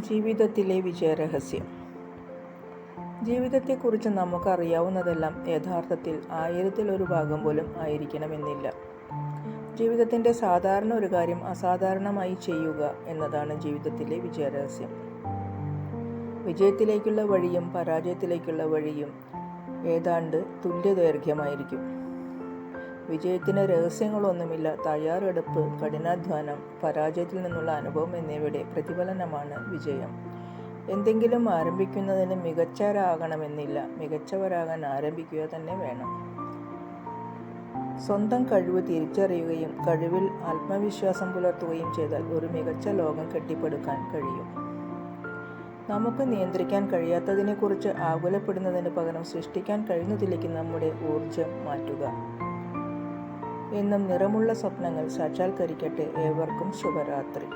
ജീവിതത്തിലെ വിജയരഹസ്യം. ജീവിതത്തെക്കുറിച്ച് നമുക്കറിയാവുന്നതെല്ലാം യഥാർത്ഥത്തിൽ 1000-ൽ 1 ഭാഗം പോലും ആയിരിക്കണമെന്നില്ല. ജീവിതത്തിൻ്റെ സാധാരണ ഒരു കാര്യം അസാധാരണമായി ചെയ്യുക എന്നതാണ് ജീവിതത്തിലെ വിജയരഹസ്യം. വിജയത്തിലേക്കുള്ള വഴിയും പരാജയത്തിലേക്കുള്ള വഴിയും ഏതാണ്ട് തുല്യദൈർഘ്യമായിരിക്കും. വിജയത്തിന് രഹസ്യങ്ങളൊന്നുമില്ല. തയ്യാറെടുപ്പ്, കഠിനാധ്വാനം, പരാജയത്തിൽ നിന്നുള്ള അനുഭവം എന്നിവയുടെ പ്രതിഫലനമാണ് വിജയം. എന്തെങ്കിലും ആരംഭിക്കുന്നതിന് മികച്ചവരാകണമെന്നില്ല. മികച്ചവരാകാൻ ആരംഭിക്കുക തന്നെ വേണം. സ്വന്തം കഴിവ് തിരിച്ചറിയുകയും കഴിവിൽ ആത്മവിശ്വാസം പുലർത്തുകയും ചെയ്താൽ ഒരു മികച്ച ലോകം കെട്ടിപ്പടുക്കാൻ കഴിയും. നമുക്ക് നിയന്ത്രിക്കാൻ കഴിയാത്തതിനെക്കുറിച്ച് ആകുലപ്പെടുന്നതിന് പകരം സൃഷ്ടിക്കാൻ കഴിയുന്നതിലേക്ക് നമ്മുടെ ഊർജം മാറ്റുക. എന്നും നിറമുള്ള സ്വപ്നങ്ങൾ സാക്ഷാത്കരിക്കട്ടെ. ഏവർക്കും ശുഭരാത്രി.